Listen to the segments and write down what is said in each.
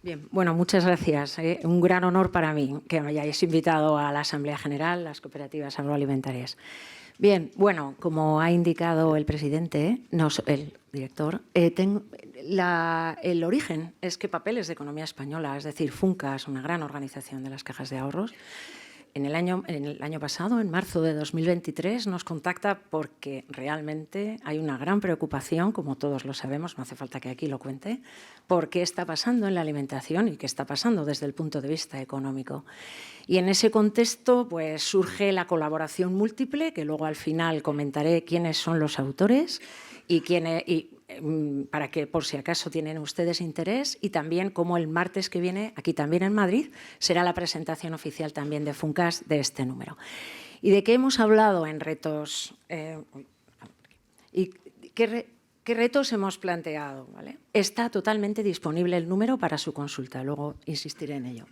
Bien, bueno, muchas gracias. Un gran honor para mí que me hayáis invitado a la Asamblea General, las cooperativas agroalimentarias. Bien, bueno, como ha indicado el presidente, el director, el origen es que Papeles de Economía Española, es decir, FUNCA, es una gran organización de las cajas de ahorros. En el año pasado, en marzo de 2023, nos contacta porque realmente hay una gran preocupación, como todos lo sabemos, no hace falta que aquí lo cuente, por qué está pasando en la alimentación y qué está pasando desde el punto de vista económico. Y en ese contexto pues, surge la colaboración múltiple, que luego al final comentaré quiénes son los autores para que por si acaso tienen ustedes interés, y también como el martes que viene, aquí también en Madrid, será la presentación oficial también de FUNCAS de este número. ¿Y de qué hemos hablado en retos? ¿Y qué retos hemos planteado? ¿Vale? Está totalmente disponible el número para su consulta, luego insistiré en ello.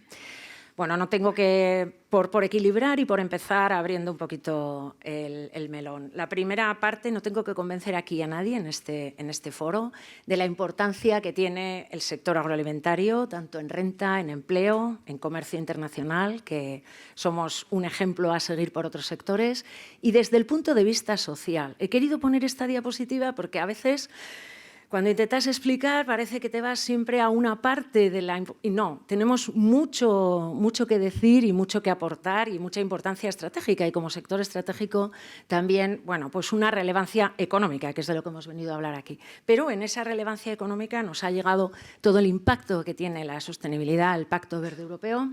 Bueno, no tengo que, por equilibrar y por empezar abriendo un poquito el melón. La primera parte, no tengo que convencer aquí a nadie en este foro de la importancia que tiene el sector agroalimentario, tanto en renta, en empleo, en comercio internacional, que somos un ejemplo a seguir por otros sectores, y desde el punto de vista social. He querido poner esta diapositiva porque a veces, cuando intentas explicar, parece que te vas siempre a una parte de la... Y no, tenemos mucho que decir y mucho que aportar y mucha importancia estratégica. Y como sector estratégico también, bueno, pues una relevancia económica, que es de lo que hemos venido a hablar aquí. Pero en esa relevancia económica nos ha llegado todo el impacto que tiene la sostenibilidad, el Pacto Verde Europeo,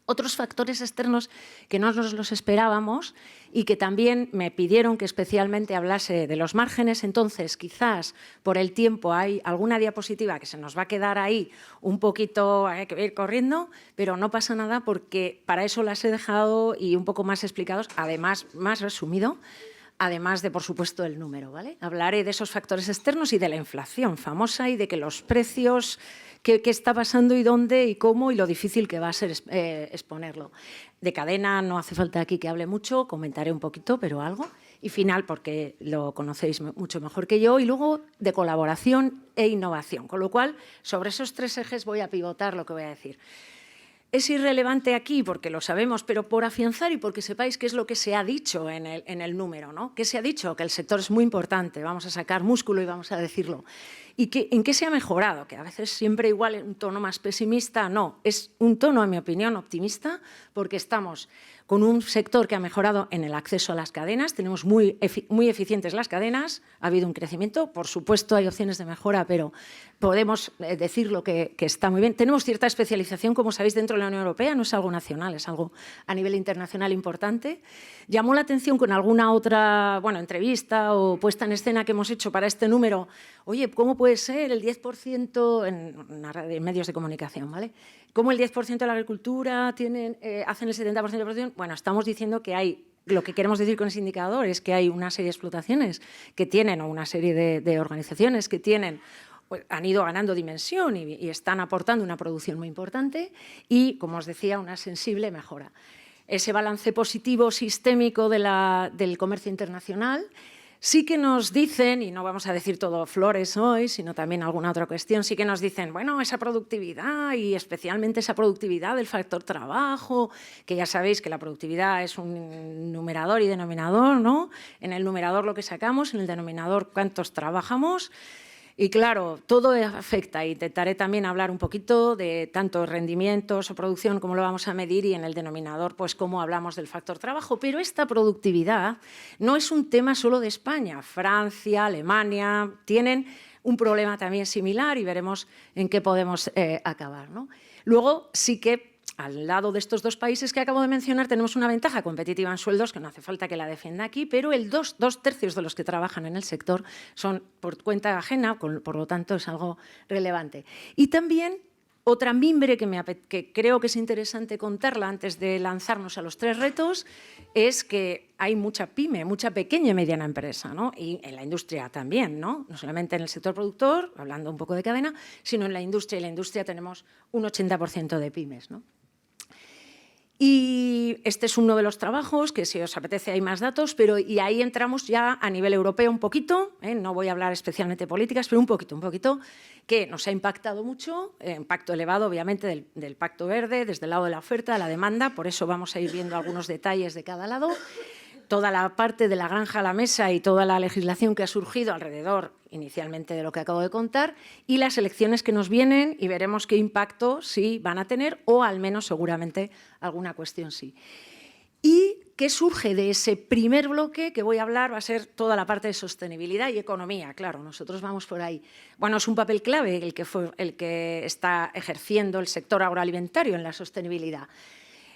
otros factores externos que no nos los esperábamos y que también me pidieron que especialmente hablase de los márgenes. Entonces, quizás por el tiempo hay alguna diapositiva que se nos va a quedar ahí un poquito, hay que ir corriendo, pero no pasa nada porque para eso las he dejado y un poco más explicados, además más resumido, además de, por supuesto, el número, ¿vale? Hablaré de esos factores externos y de la inflación famosa y de que los precios, qué está pasando y dónde y cómo y lo difícil que va a ser exponerlo. De cadena no hace falta aquí que hable mucho, comentaré un poquito, pero algo. Y final, porque lo conocéis mucho mejor que yo, y luego de colaboración e innovación. Con lo cual, sobre esos tres ejes voy a pivotar lo que voy a decir. Es irrelevante aquí porque lo sabemos, pero por afianzar y porque sepáis qué es lo que se ha dicho en el número, ¿no? ¿Qué se ha dicho? Que el sector es muy importante, vamos a sacar músculo y vamos a decirlo. ¿Y en qué se ha mejorado? Que a veces siempre igual un tono más pesimista, no, es un tono, en mi opinión, optimista, porque estamos con un sector que ha mejorado en el acceso a las cadenas, tenemos muy eficientes las cadenas, ha habido un crecimiento, por supuesto hay opciones de mejora, pero podemos decirlo que está muy bien. Tenemos cierta especialización, como sabéis, dentro de la Unión Europea, no es algo nacional, es algo a nivel internacional importante. Llamó la atención con alguna otra entrevista o puesta en escena que hemos hecho para este número, oye, ¿cómo puede ser el 10% en medios de comunicación, ¿vale? ¿Cómo el 10% de la agricultura hacen el 70% de producción? Bueno, estamos diciendo que hay, lo que queremos decir con ese indicador es que hay una serie de explotaciones que tienen, o una serie de organizaciones que tienen, han ido ganando dimensión y están aportando una producción muy importante y, como os decía, una sensible mejora. Ese balance positivo sistémico del comercio internacional sí que nos dicen, y no vamos a decir todo flores hoy, sino también alguna otra cuestión, sí que nos dicen, bueno, esa productividad y especialmente esa productividad del factor trabajo, que ya sabéis que la productividad es un numerador y denominador, ¿no? En el numerador lo que sacamos, en el denominador cuántos trabajamos. Y claro, todo afecta. Intentaré también hablar un poquito de tanto rendimientos o producción, cómo lo vamos a medir, y en el denominador, pues cómo hablamos del factor trabajo. Pero esta productividad no es un tema solo de España. Francia, Alemania tienen un problema también similar y veremos en qué podemos acabar, ¿no? Luego sí que, al lado de estos dos países que acabo de mencionar, tenemos una ventaja competitiva en sueldos que no hace falta que la defienda aquí, pero dos tercios de los que trabajan en el sector son por cuenta ajena, por lo tanto es algo relevante. Y también otra mimbre que creo que es interesante contarla antes de lanzarnos a los tres retos es que hay mucha pyme, mucha pequeña y mediana empresa, ¿no? Y en la industria también, ¿no? No solamente en el sector productor, hablando un poco de cadena, sino en la industria. Y en la industria tenemos un 80% de pymes, ¿no? Y este es uno de los trabajos, que si os apetece hay más datos, y ahí entramos ya a nivel europeo un poquito, no voy a hablar especialmente de políticas, pero un poquito, que nos ha impactado mucho, impacto elevado obviamente del Pacto Verde, desde el lado de la oferta, de la demanda, por eso vamos a ir viendo algunos detalles de cada lado. Toda la parte de la granja a la mesa y toda la legislación que ha surgido alrededor inicialmente de lo que acabo de contar y las elecciones que nos vienen y veremos qué impacto sí van a tener o al menos seguramente alguna cuestión sí. ¿Y qué surge de ese primer bloque que voy a hablar? Va a ser toda la parte de sostenibilidad y economía, claro, nosotros vamos por ahí. Bueno, es un papel clave el que está ejerciendo el sector agroalimentario en la sostenibilidad.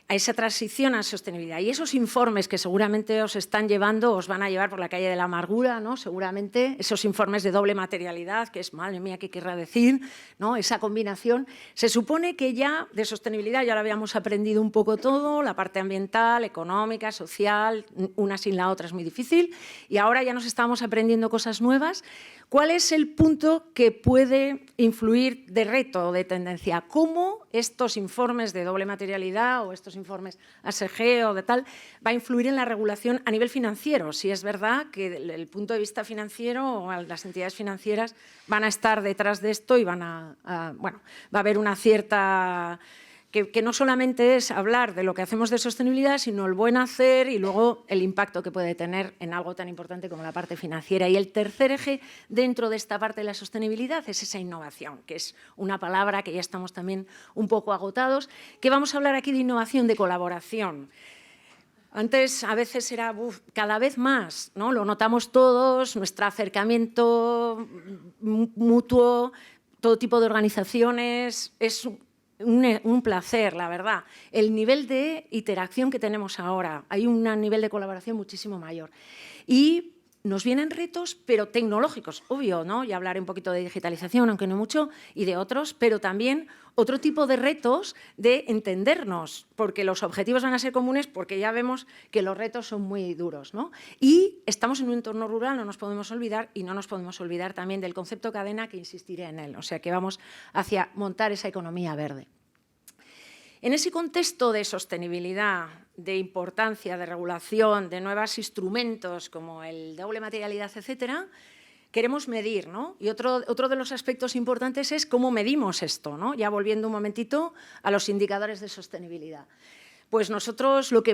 A esa transición a sostenibilidad. Y esos informes que seguramente os están llevando, os van a llevar por la calle de la amargura, ¿no? Seguramente, esos informes de doble materialidad, que es, madre mía, ¿qué querrá decir? ¿No? Esa combinación. Se supone que ya de sostenibilidad ya lo habíamos aprendido un poco todo, la parte ambiental, económica, social, una sin la otra es muy difícil, y ahora ya nos estamos aprendiendo cosas nuevas. ¿Cuál es el punto que puede influir de reto o de tendencia? ¿Cómo estos informes de doble materialidad o estos informes ASG o de tal va a influir en la regulación a nivel financiero? Si es verdad que desde el punto de vista financiero las entidades financieras van a estar detrás de esto y bueno, va a haber una cierta... Que no solamente es hablar de lo que hacemos de sostenibilidad, sino el buen hacer y luego el impacto que puede tener en algo tan importante como la parte financiera. Y el tercer eje dentro de esta parte de la sostenibilidad es esa innovación, que es una palabra que ya estamos también un poco agotados, que vamos a hablar aquí de innovación, de colaboración. Antes a veces era cada vez más, ¿no? Lo notamos todos, nuestro acercamiento mutuo, todo tipo de organizaciones, es un placer, la verdad. El nivel de interacción que tenemos ahora, hay un nivel de colaboración muchísimo mayor. Y nos vienen retos, pero tecnológicos, obvio, ¿no? Ya hablaré un poquito de digitalización, aunque no mucho, y de otros, pero también otro tipo de retos de entendernos, porque los objetivos van a ser comunes, porque ya vemos que los retos son muy duros, ¿no? Y estamos en un entorno rural, no nos podemos olvidar, y no nos podemos olvidar también del concepto cadena, que insistiré en él, o sea que vamos hacia montar esa economía verde. En ese contexto de sostenibilidad, de importancia, de regulación, de nuevos instrumentos como el doble materialidad, etcétera, queremos medir, ¿no? Y otro de los aspectos importantes es cómo medimos esto, ¿no? Ya volviendo un momentito a los indicadores de sostenibilidad. Pues nosotros lo que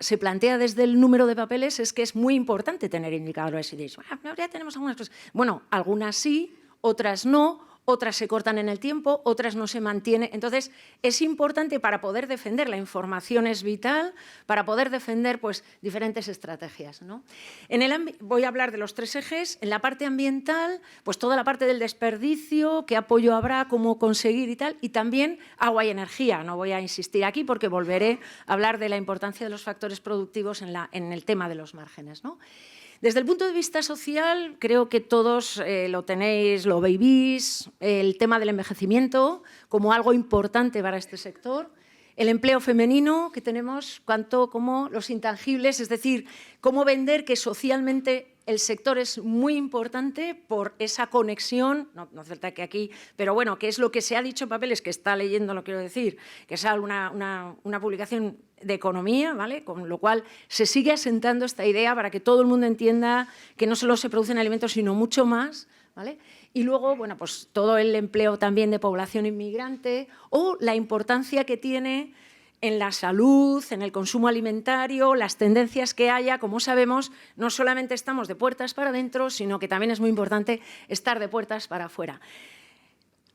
se plantea desde el número de papeles es que es muy importante tener indicadores y dices, ya tenemos algunas cosas. Bueno, algunas sí, otras no, otras se cortan en el tiempo, otras no se mantienen. Entonces, es importante para poder defender, la información es vital, para poder defender pues, diferentes estrategias, ¿no? Voy a hablar de los tres ejes. En la parte ambiental, pues toda la parte del desperdicio, qué apoyo habrá, cómo conseguir y tal, y también agua y energía. No voy a insistir aquí porque volveré a hablar de la importancia de los factores productivos en el tema de los márgenes, ¿no? Desde el punto de vista social, creo que todos lo tenéis, lo veis, el tema del envejecimiento como algo importante para este sector, el empleo femenino que tenemos, tanto como los intangibles, es decir, cómo vender que socialmente el sector es muy importante por esa conexión, no hace falta que aquí, pero bueno, que es lo que se ha dicho en papeles, que está leyendo, lo quiero decir, que es una publicación de economía, ¿vale? Con lo cual se sigue asentando esta idea para que todo el mundo entienda que no solo se producen alimentos, sino mucho más, ¿vale? Y luego, bueno, pues todo el empleo también de población inmigrante o la importancia que tiene en la salud, en el consumo alimentario, las tendencias que haya. Como sabemos, no solamente estamos de puertas para adentro, sino que también es muy importante estar de puertas para afuera.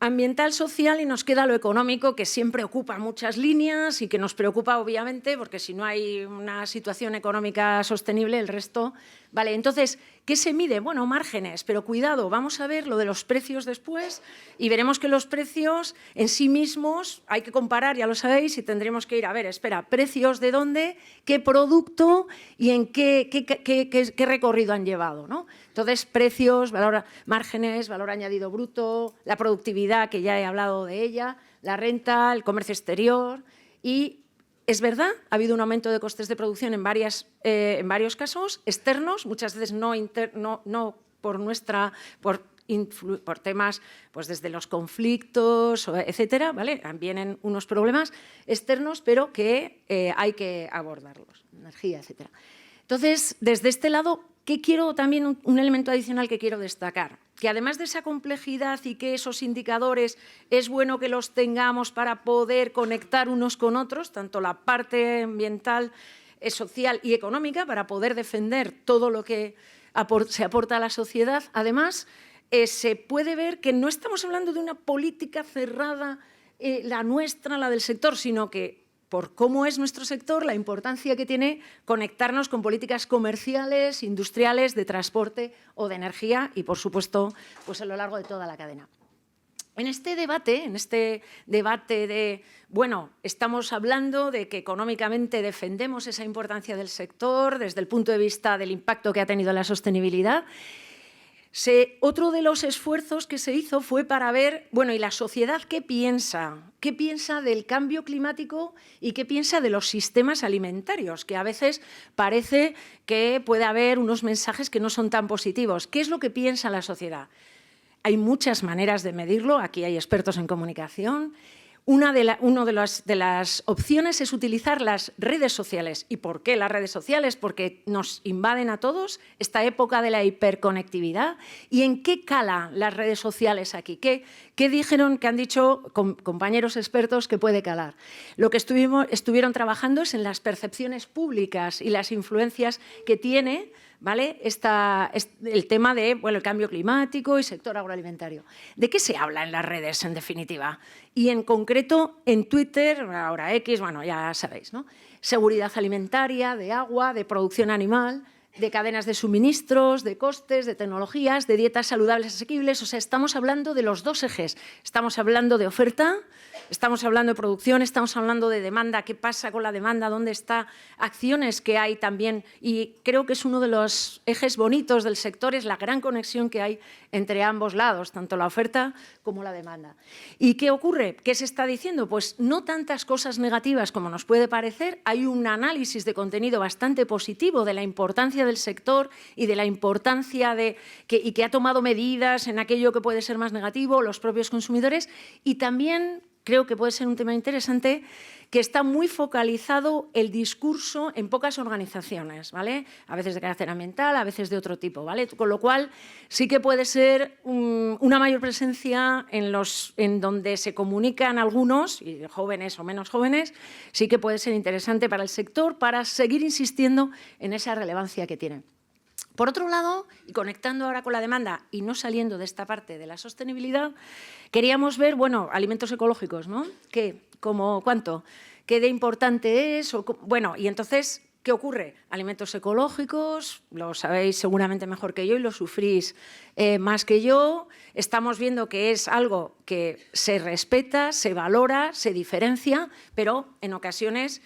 Ambiental, social y nos queda lo económico, que siempre ocupa muchas líneas y que nos preocupa, obviamente, porque si no hay una situación económica sostenible, el resto... Vale, entonces, ¿qué se mide? Bueno, márgenes, pero cuidado, vamos a ver lo de los precios después y veremos que los precios en sí mismos hay que comparar, ya lo sabéis, y tendremos que ir a ver, espera, precios de dónde, qué producto y en qué recorrido han llevado, ¿no? Entonces, precios, márgenes, valor añadido bruto, la productividad, que ya he hablado de ella, la renta, el comercio exterior y... Es verdad, ha habido un aumento de costes de producción en varios casos externos, muchas veces no por por temas pues desde los conflictos, etcétera, ¿vale? Vienen unos problemas externos, pero que hay que abordarlos, energía, etcétera. Entonces, desde este lado, ¿qué quiero también un elemento adicional que quiero destacar? Que además de esa complejidad y que esos indicadores es bueno que los tengamos para poder conectar unos con otros, tanto la parte ambiental, social y económica, para poder defender todo lo que se aporta a la sociedad. Además, se puede ver que no estamos hablando de una política cerrada, la nuestra, la del sector, sino que por cómo es nuestro sector, la importancia que tiene conectarnos con políticas comerciales, industriales, de transporte o de energía y, por supuesto, pues a lo largo de toda la cadena. En este debate de, bueno, estamos hablando de que económicamente defendemos esa importancia del sector desde el punto de vista del impacto que ha tenido la sostenibilidad. Otro de los esfuerzos que se hizo fue para ver, bueno, ¿y la sociedad qué piensa? ¿Qué piensa del cambio climático y qué piensa de los sistemas alimentarios? Que a veces parece que puede haber unos mensajes que no son tan positivos. ¿Qué es lo que piensa la sociedad? Hay muchas maneras de medirlo, aquí hay expertos en comunicación. Una de las opciones es utilizar las redes sociales. ¿Y por qué las redes sociales? Porque nos invaden a todos esta época de la hiperconectividad. ¿Y en qué cala las redes sociales aquí? ¿Qué dijeron, que han dicho compañeros expertos que puede calar? Lo que estuvieron trabajando es en las percepciones públicas y las influencias que tiene, ¿vale? El tema de, bueno, el cambio climático y sector agroalimentario. ¿De qué se habla en las redes, en definitiva? Y en concreto en Twitter, ahora X, bueno, ya sabéis, ¿no? Seguridad alimentaria, de agua, de producción animal, de cadenas de suministros, de costes, de tecnologías, de dietas saludables asequibles. O sea, estamos hablando de los dos ejes. Estamos hablando de oferta, estamos hablando de producción, estamos hablando de demanda. ¿Qué pasa con la demanda? ¿Dónde está? Acciones que hay también. Y creo que es uno de los ejes bonitos del sector, es la gran conexión que hay entre ambos lados, tanto la oferta como la demanda. ¿Y qué ocurre? ¿Qué se está diciendo? Pues no tantas cosas negativas como nos puede parecer. Hay un análisis de contenido bastante positivo de la importancia del sector y de la importancia y que ha tomado medidas en aquello que puede ser más negativo, los propios consumidores, y también creo que puede ser un tema interesante que está muy focalizado el discurso en pocas organizaciones, ¿vale? A veces de carácter ambiental, a veces de otro tipo, ¿vale? Con lo cual sí que puede ser una mayor presencia en donde se comunican algunos, y jóvenes o menos jóvenes, sí que puede ser interesante para el sector para seguir insistiendo en esa relevancia que tiene. Por otro lado, y conectando ahora con la demanda y no saliendo de esta parte de la sostenibilidad, queríamos ver, bueno, alimentos ecológicos, ¿no? ¿Cuánto? ¿Qué de importante es? Bueno, y entonces, ¿qué ocurre? Alimentos ecológicos, lo sabéis seguramente mejor que yo y lo sufrís más que yo. Estamos viendo que es algo que se respeta, se valora, se diferencia, pero en ocasiones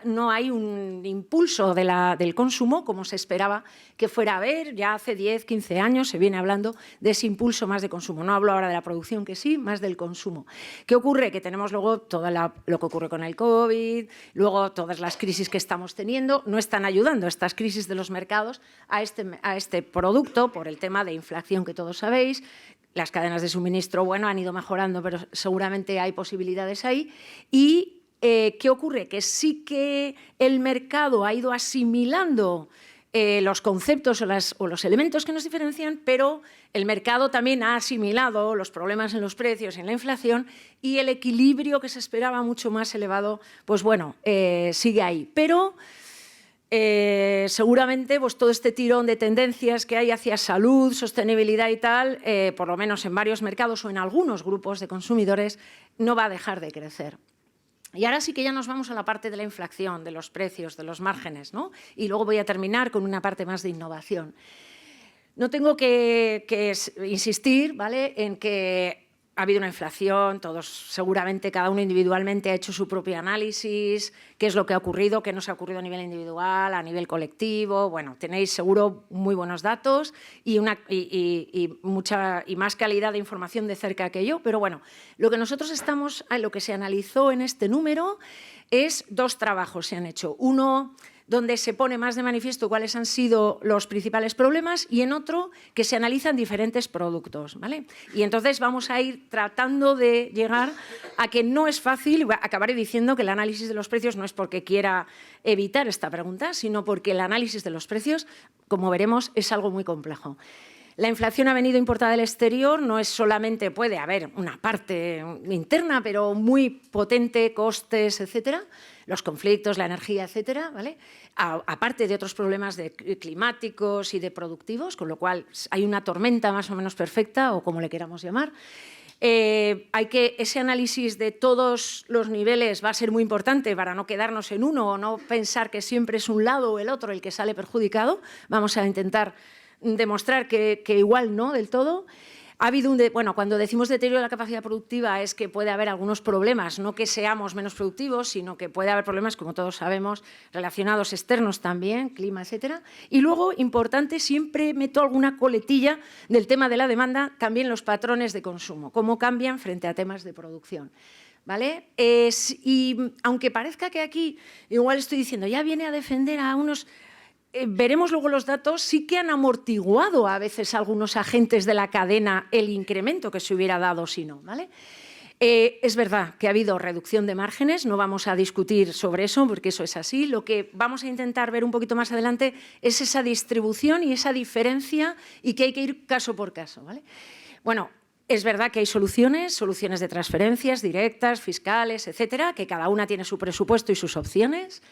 no hay un impulso del consumo como se esperaba que fuera a haber. Ya hace 10, 15 años se viene hablando de ese impulso más de consumo. No hablo ahora de la producción, que sí, más del consumo. ¿Qué ocurre? Que tenemos luego todo lo que ocurre con el COVID, luego todas las crisis que estamos teniendo. No están ayudando estas crisis de los mercados a este producto por el tema de inflación que todos sabéis. Las cadenas de suministro, bueno, han ido mejorando, pero seguramente hay posibilidades ahí. Y ¿qué ocurre? Que sí que el mercado ha ido asimilando los conceptos o los elementos que nos diferencian, pero el mercado también ha asimilado los problemas en los precios y en la inflación, y el equilibrio que se esperaba mucho más elevado, pues bueno, sigue ahí. Pero seguramente pues, todo este tirón de tendencias que hay hacia salud, sostenibilidad y tal, por lo menos en varios mercados o en algunos grupos de consumidores, no va a dejar de crecer. Y ahora sí que ya nos vamos a la parte de la inflación, de los precios, de los márgenes, ¿no? Y luego voy a terminar con una parte más de innovación. No tengo que insistir, ¿vale?, en que ha habido una inflación, todos seguramente, cada uno individualmente ha hecho su propio análisis, qué es lo que ha ocurrido, qué nos ha ocurrido a nivel individual, a nivel colectivo. Bueno, tenéis seguro muy buenos datos y mucha y más calidad de información de cerca que yo, pero bueno, lo que se analizó en este número es dos trabajos se han hecho. Uno donde se pone más de manifiesto cuáles han sido los principales problemas, y en otro que se analizan diferentes productos, ¿vale? Y entonces vamos a ir tratando de llegar a que no es fácil, acabaré diciendo que el análisis de los precios no es porque quiera evitar esta pregunta, sino porque el análisis de los precios, como veremos, es algo muy complejo. La inflación ha venido importada del exterior, no es solamente, puede haber una parte interna, pero muy potente, costes, etcétera, los conflictos, la energía, etcétera, ¿vale? Aparte de otros problemas climáticos y de productivos, con lo cual hay una tormenta más o menos perfecta, o como le queramos llamar. Ese análisis de todos los niveles va a ser muy importante para no quedarnos en uno o no pensar que siempre es un lado o el otro el que sale perjudicado. Vamos a intentar demostrar que igual no del todo. Ha habido cuando decimos deterioro de la capacidad productiva es que puede haber algunos problemas, no que seamos menos productivos, sino que puede haber problemas, como todos sabemos, relacionados externos también, clima, etcétera. Y luego, importante, siempre meto alguna coletilla del tema de la demanda, también los patrones de consumo, cómo cambian frente a temas de producción, ¿vale? Y aunque parezca que aquí igual estoy diciendo, ya viene a defender a unos... veremos luego los datos, sí que han amortiguado a veces algunos agentes de la cadena el incremento que se hubiera dado si no, ¿vale? Es verdad que ha habido reducción de márgenes, no vamos a discutir sobre eso porque eso es así. Lo que vamos a intentar ver un poquito más adelante es esa distribución y esa diferencia, y que hay que ir caso por caso, ¿vale? Bueno, es verdad que hay soluciones de transferencias directas, fiscales, etcétera, que cada una tiene su presupuesto y sus opciones,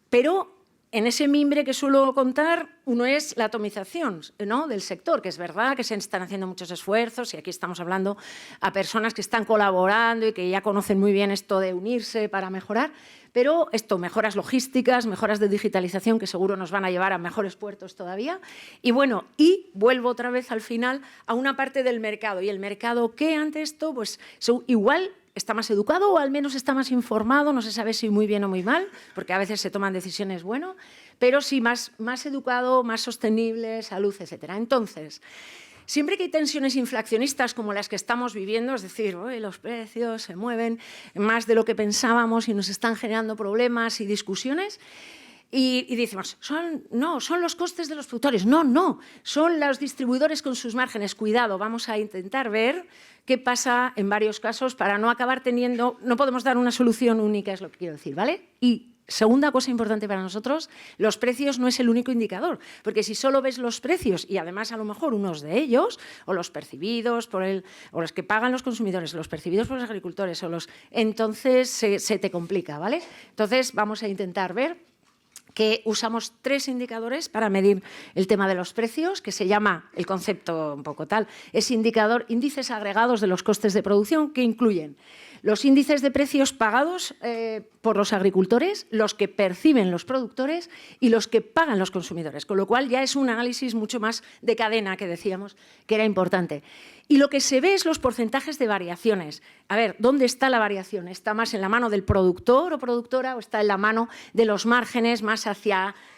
pero en ese mimbre que suelo contar, uno es la atomización, ¿no?, del sector, que es verdad que se están haciendo muchos esfuerzos, y aquí estamos hablando a personas que están colaborando y que ya conocen muy bien esto de unirse para mejorar, pero mejoras logísticas, mejoras de digitalización que seguro nos van a llevar a mejores puertos todavía. Y bueno, y vuelvo otra vez al final a una parte del mercado. ¿Y el mercado qué ante esto? Pues igual está más educado o al menos está más informado, no se sabe si muy bien o muy mal, porque a veces se toman decisiones, bueno, pero sí más educado, más sostenible, salud, etcétera. Entonces, siempre que hay tensiones inflacionistas como las que estamos viviendo, es decir, los precios se mueven más de lo que pensábamos y nos están generando problemas y discusiones, y decimos, son los costes de los productores. No, son los distribuidores con sus márgenes. Cuidado, vamos a intentar ver qué pasa en varios casos para no acabar teniendo... No podemos dar una solución única, es lo que quiero decir, ¿vale? Y segunda cosa importante para nosotros, los precios no es el único indicador, porque si solo ves los precios y además a lo mejor unos de ellos, o los percibidos o los que pagan los consumidores, los percibidos por los agricultores, entonces se te complica, ¿vale? Entonces vamos a intentar ver que usamos 3 indicadores para medir el tema de los precios, que se llama, el concepto un poco tal, es índices agregados de los costes de producción, que incluyen los índices de precios pagados por los agricultores, los que perciben los productores y los que pagan los consumidores, con lo cual ya es un análisis mucho más de cadena, que decíamos que era importante. Y lo que se ve es los porcentajes de variaciones. A ver, ¿dónde está la variación? ¿Está más en la mano del productor o productora o está en la mano de los márgenes,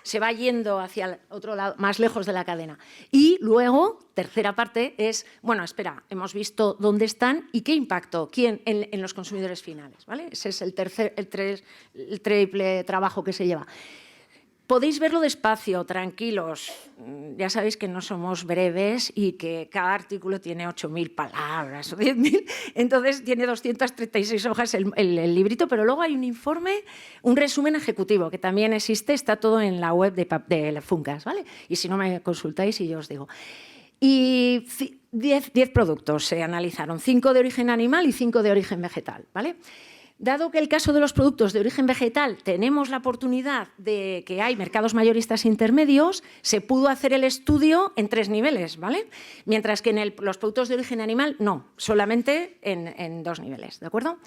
se va yendo hacia el otro lado, más lejos de la cadena? Y luego, tercera parte, es, bueno, espera, hemos visto dónde están y qué impacto, quién en los consumidores finales, ¿vale? Ese es el triple trabajo que se lleva. Podéis verlo despacio, tranquilos. Ya sabéis que no somos breves y que cada artículo tiene 8.000 palabras o 10.000. Entonces tiene 236 hojas el librito, pero luego hay un informe, un resumen ejecutivo que también existe, está todo en la web de Funcas, ¿vale? Y si no me consultáis y yo os digo. Y 10 productos se analizaron, 5 de origen animal y 5 de origen vegetal, ¿vale? Dado que el caso de los productos de origen vegetal tenemos la oportunidad de que hay mercados mayoristas intermedios, se pudo hacer el estudio en 3 niveles, ¿vale? Mientras que en los productos de origen animal no, solamente en 2 niveles, ¿de acuerdo?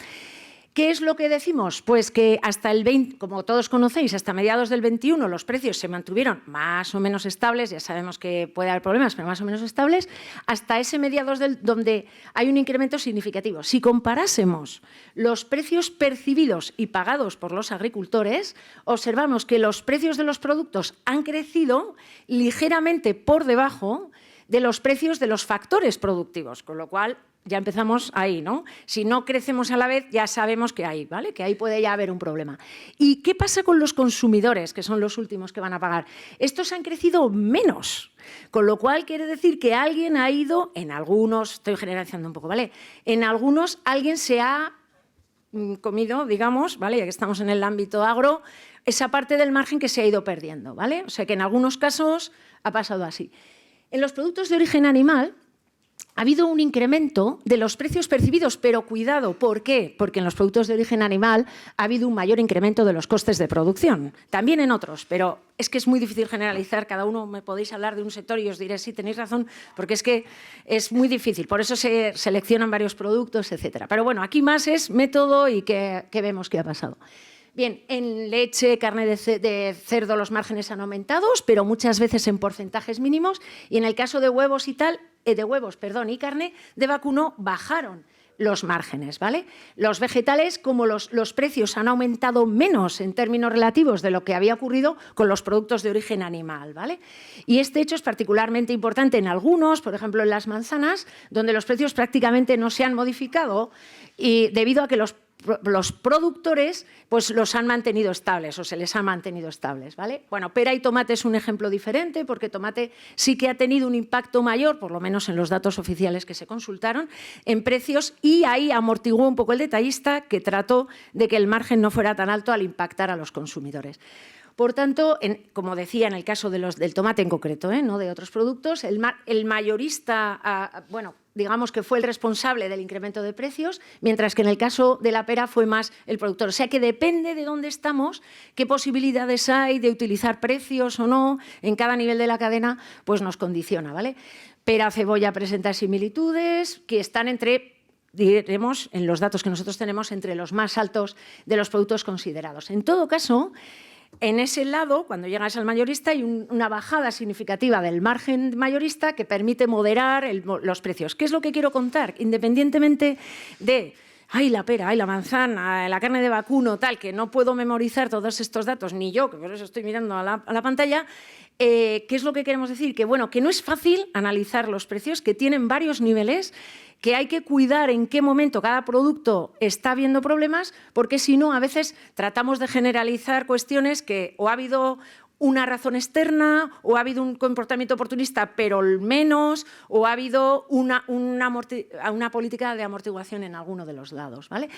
¿Qué es lo que decimos? Pues que hasta el 20, como todos conocéis, hasta mediados del 21 los precios se mantuvieron más o menos estables, ya sabemos que puede haber problemas, pero más o menos estables, hasta ese mediados donde hay un incremento significativo. Si comparásemos los precios percibidos y pagados por los agricultores, observamos que los precios de los productos han crecido ligeramente por debajo de los precios de los factores productivos, con lo cual ya empezamos ahí, ¿no? Si no crecemos a la vez, ya sabemos que hay, ¿vale? Que ahí puede ya haber un problema. ¿Y qué pasa con los consumidores, que son los últimos que van a pagar? Estos han crecido menos, con lo cual quiere decir que alguien ha ido, en algunos, estoy generalizando un poco, ¿vale? En algunos alguien se ha comido, digamos, ¿vale? Ya que estamos en el ámbito agro, esa parte del margen que se ha ido perdiendo, ¿vale? O sea que en algunos casos ha pasado así. En los productos de origen animal ha habido un incremento de los precios percibidos, pero cuidado, ¿por qué? Porque en los productos de origen animal ha habido un mayor incremento de los costes de producción, también en otros, pero es que es muy difícil generalizar, cada uno me podéis hablar de un sector y os diré sí, tenéis razón, porque es que es muy difícil, por eso se seleccionan varios productos, etcétera. Pero bueno, aquí más es método y que vemos qué ha pasado. Bien, en leche, carne de cerdo los márgenes han aumentado, pero muchas veces en porcentajes mínimos, y en el caso de huevos y tal, y carne de vacuno bajaron los márgenes, ¿vale? Los vegetales, como los precios han aumentado menos en términos relativos de lo que había ocurrido con los productos de origen animal, ¿vale? Y este hecho es particularmente importante en algunos, por ejemplo en las manzanas, donde los precios prácticamente no se han modificado y debido a que los productores pues los han mantenido estables o se les ha mantenido estables, ¿vale? Bueno, pera y tomate es un ejemplo diferente porque tomate sí que ha tenido un impacto mayor, por lo menos en los datos oficiales que se consultaron, en precios y ahí amortiguó un poco el detallista que trató de que el margen no fuera tan alto al impactar a los consumidores. Por tanto, como decía, en el caso del tomate en concreto, no de otros productos, el mayorista, bueno, digamos que fue el responsable del incremento de precios, mientras que en el caso de la pera fue más el productor. O sea que depende de dónde estamos, qué posibilidades hay de utilizar precios o no en cada nivel de la cadena, pues nos condiciona, ¿vale? Pera, cebolla presenta similitudes que están diremos, en los datos que nosotros tenemos, entre los más altos de los productos considerados. En todo caso, en ese lado, cuando llegas al mayorista, hay una bajada significativa del margen mayorista que permite moderar los precios. ¿Qué es lo que quiero contar? Independientemente de la pera, la manzana, la carne de vacuno, tal, que no puedo memorizar todos estos datos, ni yo, que por eso estoy mirando a la pantalla, ¿qué es lo que queremos decir? Que, bueno, que no es fácil analizar los precios, que tienen varios niveles, que hay que cuidar en qué momento cada producto está viendo problemas, porque si no, a veces tratamos de generalizar cuestiones que o ha habido una razón externa, o ha habido un comportamiento oportunista, pero menos, o ha habido una política de amortiguación en alguno de los lados, ¿vale?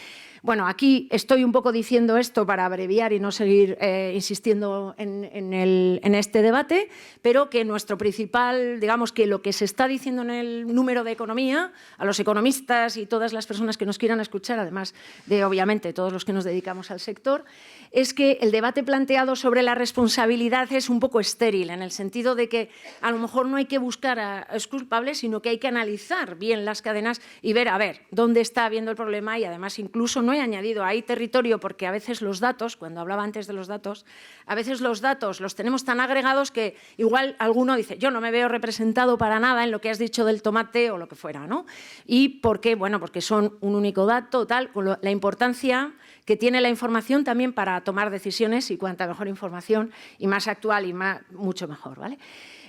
Bueno, aquí estoy un poco diciendo esto para abreviar y no seguir insistiendo en este debate, pero que nuestro principal, digamos que lo que se está diciendo en el número de economía, a los economistas y todas las personas que nos quieran escuchar, además de, obviamente, todos los que nos dedicamos al sector, es que el debate planteado sobre la responsabilidad es un poco estéril, en el sentido de que a lo mejor no hay que buscar a los culpables, sino que hay que analizar bien las cadenas y ver, a ver, dónde está habiendo el problema y además incluso no he añadido ahí territorio porque a veces los datos, cuando hablaba antes de los datos, a veces los datos los tenemos tan agregados que igual alguno dice, yo no me veo representado para nada en lo que has dicho del tomate o lo que fuera, ¿no? ¿Y por qué? Bueno, porque son un único dato, tal, con la importancia que tiene la información también para tomar decisiones y cuanta mejor información y más actual y mucho mejor, ¿vale?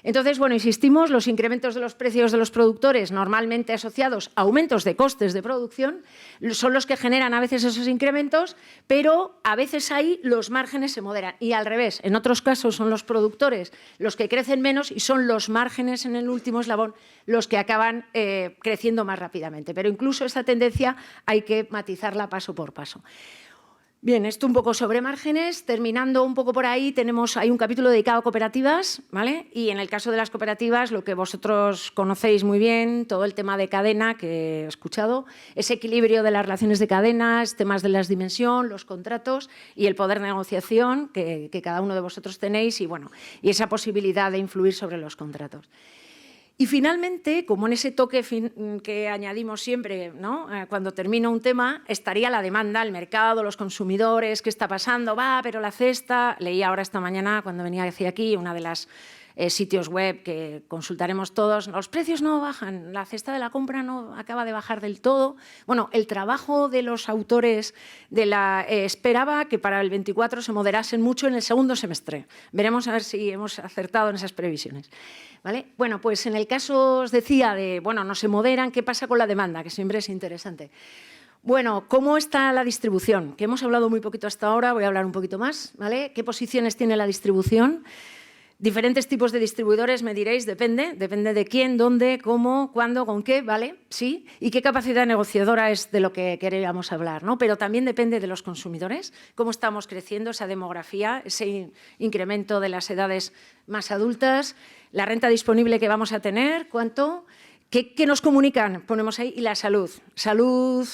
Entonces, bueno, insistimos, los incrementos de los precios de los productores normalmente asociados a aumentos de costes de producción son los que generan a veces esos incrementos, pero a veces ahí los márgenes se moderan y al revés, en otros casos son los productores los que crecen menos y son los márgenes en el último eslabón los que acaban creciendo más rápidamente, pero incluso esa tendencia hay que matizarla paso por paso. Bien, esto un poco sobre márgenes. Terminando un poco por ahí, hay un capítulo dedicado a cooperativas, ¿vale? Y en el caso de las cooperativas, lo que vosotros conocéis muy bien, todo el tema de cadena que he escuchado, ese equilibrio de las relaciones de cadenas, temas de la dimensión, los contratos y el poder de negociación que cada uno de vosotros tenéis y, bueno, y esa posibilidad de influir sobre los contratos. Y finalmente, como en ese toque que añadimos siempre, ¿no? Cuando termino un tema, estaría la demanda, el mercado, los consumidores, qué está pasando, pero la cesta. Leí ahora esta mañana, cuando venía hacia aquí, una de las sitios web que consultaremos todos. Los precios no bajan, la cesta de la compra no acaba de bajar del todo. Bueno, el trabajo de los autores esperaba que para el 24 se moderasen mucho en el segundo semestre. Veremos a ver si hemos acertado en esas previsiones. ¿Vale? Bueno, pues en el caso os decía de, bueno, no se moderan, ¿qué pasa con la demanda? Que siempre es interesante. Bueno, ¿cómo está la distribución? Que hemos hablado muy poquito hasta ahora, voy a hablar un poquito más, ¿vale? ¿Qué posiciones tiene la distribución? Diferentes tipos de distribuidores, me diréis, depende de quién, dónde, cómo, cuándo, con qué, ¿vale? Sí, y qué capacidad negociadora es de lo que queríamos hablar, ¿no? Pero también depende de los consumidores, cómo estamos creciendo, esa demografía, ese incremento de las edades más adultas, la renta disponible que vamos a tener, cuánto, qué nos comunican, ponemos ahí, y la salud. Salud,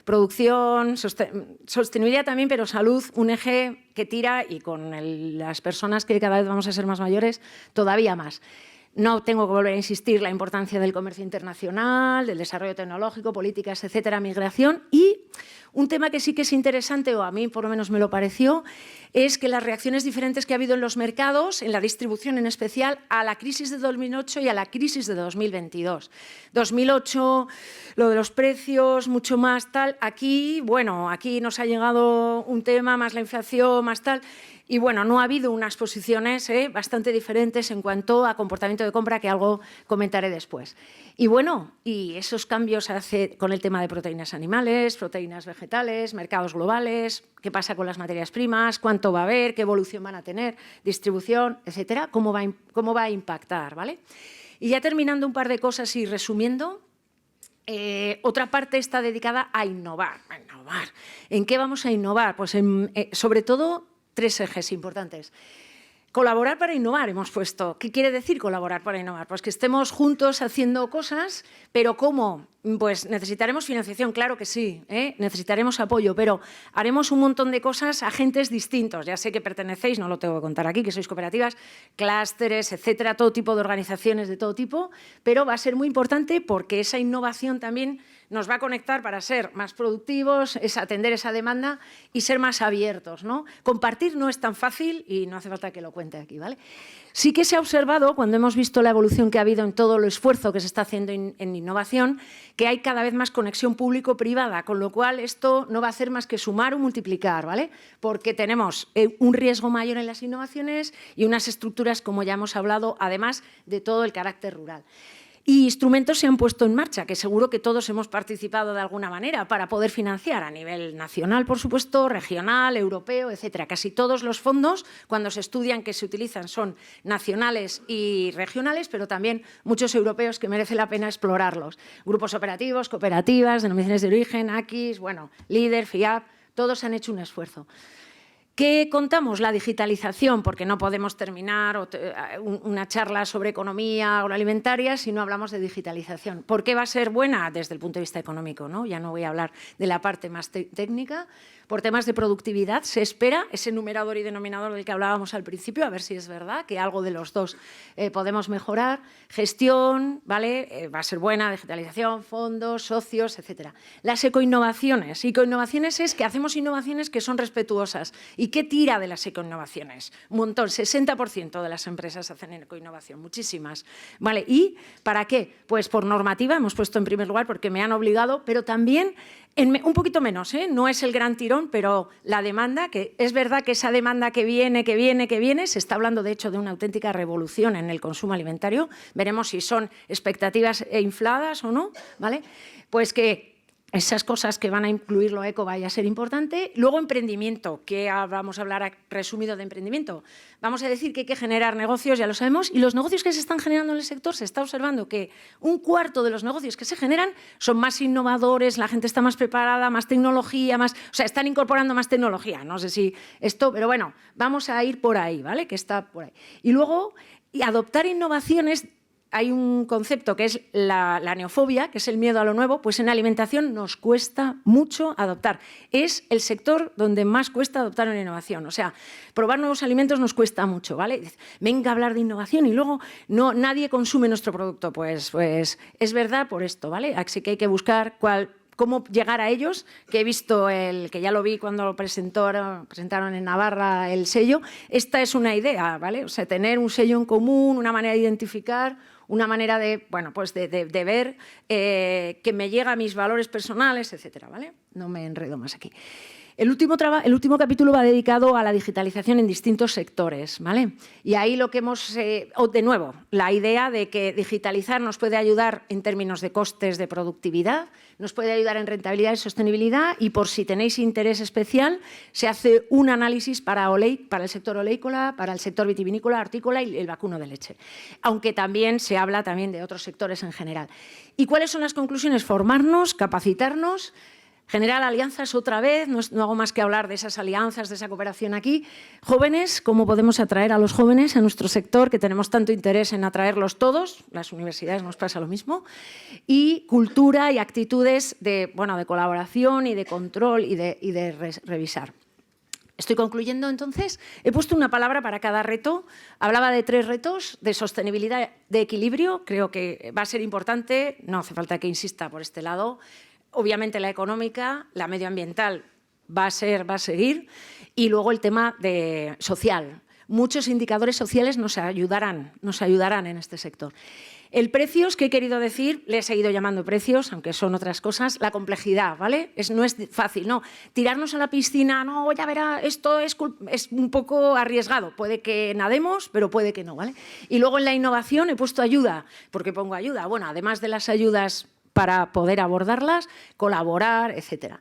producción, sostenibilidad también, pero salud, un eje que tira y con las personas que cada vez vamos a ser más mayores, todavía más. No tengo que volver a insistir la importancia del comercio internacional, del desarrollo tecnológico, políticas, etcétera, migración. Y un tema que sí que es interesante, o a mí por lo menos me lo pareció, es que las reacciones diferentes que ha habido en los mercados, en la distribución en especial, a la crisis de 2008 y a la crisis de 2022. 2008, lo de los precios, mucho más tal. Aquí, bueno, aquí nos ha llegado un tema, más la inflación, más tal. Y bueno, no ha habido unas posiciones bastante diferentes en cuanto a comportamiento de compra, que algo comentaré después. Y bueno, y esos cambios con el tema de proteínas animales, proteínas vegetales, mercados globales, qué pasa con las materias primas, cuánto va a haber, qué evolución van a tener, distribución, etcétera, cómo va a impactar, ¿vale? Y ya terminando un par de cosas y resumiendo, otra parte está dedicada a innovar. ¿En qué vamos a innovar? Pues sobre todo 3 ejes importantes. Colaborar para innovar, hemos puesto. ¿Qué quiere decir colaborar para innovar? Pues que estemos juntos haciendo cosas, pero ¿cómo? Pues necesitaremos financiación, claro que sí, necesitaremos apoyo, pero haremos un montón de cosas, agentes distintos. Ya sé que pertenecéis, no lo tengo que contar aquí, que sois cooperativas, clústeres, etcétera, todo tipo de organizaciones de todo tipo, pero va a ser muy importante porque esa innovación también nos va a conectar para ser más productivos, es atender esa demanda y ser más abiertos, ¿no? Compartir no es tan fácil y no hace falta que lo cuente aquí, ¿vale? Sí que se ha observado, cuando hemos visto la evolución que ha habido en todo el esfuerzo que se está haciendo en innovación, que hay cada vez más conexión público-privada, con lo cual esto no va a hacer más que sumar o multiplicar, ¿vale? Porque tenemos un riesgo mayor en las innovaciones y unas estructuras, como ya hemos hablado, además de todo el carácter rural. Y instrumentos se han puesto en marcha, que seguro que todos hemos participado de alguna manera para poder financiar a nivel nacional, por supuesto, regional, europeo, etcétera. Casi todos los fondos, cuando se estudian que se utilizan, son nacionales y regionales, pero también muchos europeos que merece la pena explorarlos. Grupos operativos, cooperativas, denominaciones de origen, AQIS, bueno, LEADER, FIAP, todos han hecho un esfuerzo. ¿Qué contamos? La digitalización, porque no podemos terminar una charla sobre economía agroalimentaria si no hablamos de digitalización. ¿Por qué va a ser buena? Desde el punto de vista económico, ¿no? Ya no voy a hablar de la parte más técnica. Por temas de productividad se espera ese numerador y denominador del que hablábamos al principio, a ver si es verdad, que algo de los dos podemos mejorar. Gestión, ¿vale? Va a ser buena, digitalización, fondos, socios, etcétera. Las ecoinnovaciones. Ecoinnovaciones es que hacemos innovaciones que son respetuosas. ¿Y qué tira de las ecoinnovaciones? Un montón, 60% de las empresas hacen ecoinnovación, muchísimas. ¿Vale? ¿Y para qué? Pues por normativa, hemos puesto en primer lugar porque me han obligado, pero también un poquito menos, no es el gran tirón, pero la demanda, que es verdad que esa demanda que viene, se está hablando de hecho de una auténtica revolución en el consumo alimentario, veremos si son expectativas infladas o no, ¿vale? Pues que esas cosas que van a incluir lo eco vaya a ser importante. Luego, emprendimiento, que vamos a hablar resumido de emprendimiento. Vamos a decir que hay que generar negocios, ya lo sabemos, y los negocios que se están generando en el sector, se está observando que 1/4 de los negocios que se generan son más innovadores, la gente está más preparada, más tecnología, o sea, están incorporando más tecnología. No sé si esto, pero bueno, vamos a ir por ahí, ¿vale? Que está por ahí. Y luego, adoptar innovaciones. Hay un concepto que es la neofobia, que es el miedo a lo nuevo, pues en alimentación nos cuesta mucho adoptar. Es el sector donde más cuesta adoptar una innovación. O sea, probar nuevos alimentos nos cuesta mucho, ¿vale? Venga a hablar de innovación y luego nadie consume nuestro producto. Pues es verdad por esto, ¿vale? Así que hay que buscar cómo llegar a ellos, que he visto que ya lo vi cuando lo presentaron en Navarra el sello. Esta es una idea, ¿vale? O sea, tener un sello en común, una manera de identificar, una manera de, bueno, pues de ver que me llega a mis valores personales, etcétera, ¿vale? No me enredo más aquí. El último capítulo va dedicado a la digitalización en distintos sectores, ¿vale? Y ahí lo que hemos, de nuevo, la idea de que digitalizar nos puede ayudar en términos de costes de productividad, nos puede ayudar en rentabilidad y sostenibilidad, y por si tenéis interés especial, se hace un análisis para el sector oleícola, para el sector vitivinícola, hortícola y el vacuno de leche. Aunque también se habla también de otros sectores en general. ¿Y cuáles son las conclusiones? Formarnos, capacitarnos, generar alianzas otra vez, no hago más que hablar de esas alianzas, de esa cooperación aquí. Jóvenes, ¿cómo podemos atraer a los jóvenes a nuestro sector, que tenemos tanto interés en atraerlos todos? Las universidades nos pasa lo mismo. Y cultura y actitudes de colaboración y de control y de revisar. Estoy concluyendo, entonces. He puesto una palabra para cada reto. Hablaba de 3 retos, de sostenibilidad, de equilibrio. Creo que va a ser importante, no hace falta que insista por este lado. Obviamente la económica, la medioambiental va a seguir, y luego el tema social. Muchos indicadores sociales nos ayudarán en este sector. El precios, ¿qué he querido decir? Le he seguido llamando precios, aunque son otras cosas. La complejidad, ¿vale? No es fácil, no. Tirarnos a la piscina, no, ya verá, esto es un poco arriesgado. Puede que nademos, pero puede que no, ¿vale? Y luego en la innovación he puesto ayuda. ¿Por qué pongo ayuda? Bueno, además de las ayudas para poder abordarlas, colaborar, etcétera.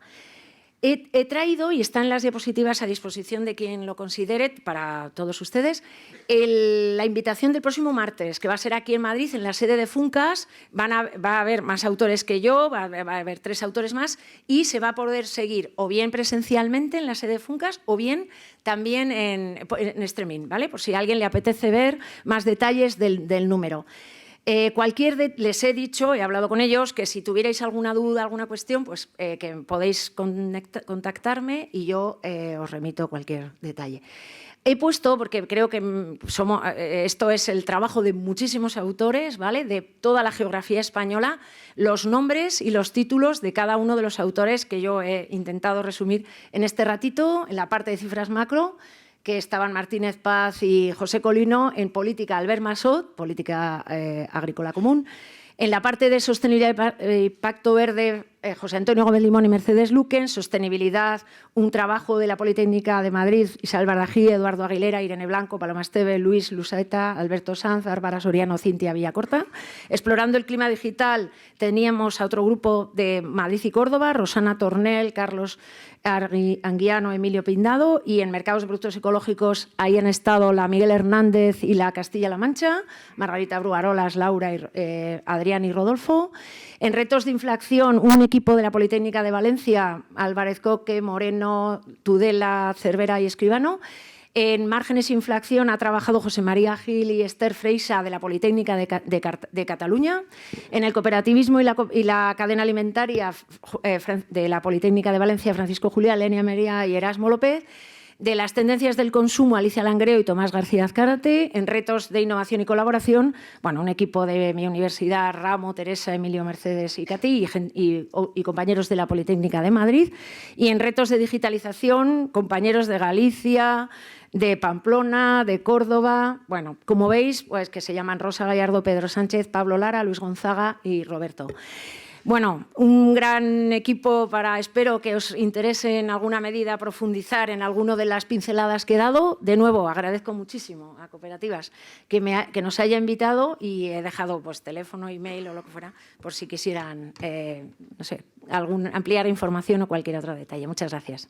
He traído, y está en las diapositivas a disposición de quien lo considere, para todos ustedes, la invitación del próximo martes, que va a ser aquí en Madrid, en la sede de Funcas. Va a haber más autores que yo, va a haber 3 autores más, y se va a poder seguir o bien presencialmente en la sede de Funcas o bien también en streaming, ¿vale? Por si a alguien le apetece ver más detalles del número. Les he dicho, he hablado con ellos, que si tuvierais alguna duda, alguna cuestión, pues que podéis contactarme y yo os remito cualquier detalle. He puesto, porque creo que esto es el trabajo de muchísimos autores, ¿vale? De toda la geografía española, los nombres y los títulos de cada uno de los autores que yo he intentado resumir en este ratito, en la parte de cifras macro, que estaban Martínez Paz y José Colino; en política, Albert Massot, política agrícola común; en la parte de sostenibilidad y pacto verde, José Antonio Gómez Limón y Mercedes Luque; en sostenibilidad, un trabajo de la Politécnica de Madrid, Isabel Bardají, Eduardo Aguilera, Irene Blanco, Paloma Esteve, Luis Lusaeta, Alberto Sanz, Bárbara Soriano, Cintia Villacorta. Explorando el clima digital, teníamos a otro grupo de Madrid y Córdoba, Rosana Tornel, Carlos Anguiano, Emilio Pindado; y en mercados de productos ecológicos ahí han estado la Miguel Hernández y la Castilla-La Mancha, Margarita Bruarolas, Laura, Adrián y Rodolfo. En retos de inflación, un equipo de la Politécnica de Valencia, Álvarez Coque, Moreno, Tudela, Cervera y Escribano. En márgenes e inflación ha trabajado José María Gil y Esther Freixa, de la Politécnica de Cataluña. En el cooperativismo y la cadena alimentaria, de la Politécnica de Valencia, Francisco Juliá, Lenia Mería y Erasmo López. De las tendencias del consumo, Alicia Langreo y Tomás García Azcárate. En retos de innovación y colaboración, un equipo de mi universidad, Ramo, Teresa, Emilio, Mercedes y Cati, y compañeros de la Politécnica de Madrid. Y en retos de digitalización, compañeros de Galicia, de Pamplona, de Córdoba. Como veis, pues que se llaman Rosa Gallardo, Pedro Sánchez, Pablo Lara, Luis Gonzaga y Roberto. Un gran equipo espero que os interese en alguna medida profundizar en alguna de las pinceladas que he dado. De nuevo, agradezco muchísimo a Cooperativas que nos haya invitado, y he dejado pues teléfono, email o lo que fuera, por si quisieran ampliar información o cualquier otro detalle. Muchas gracias.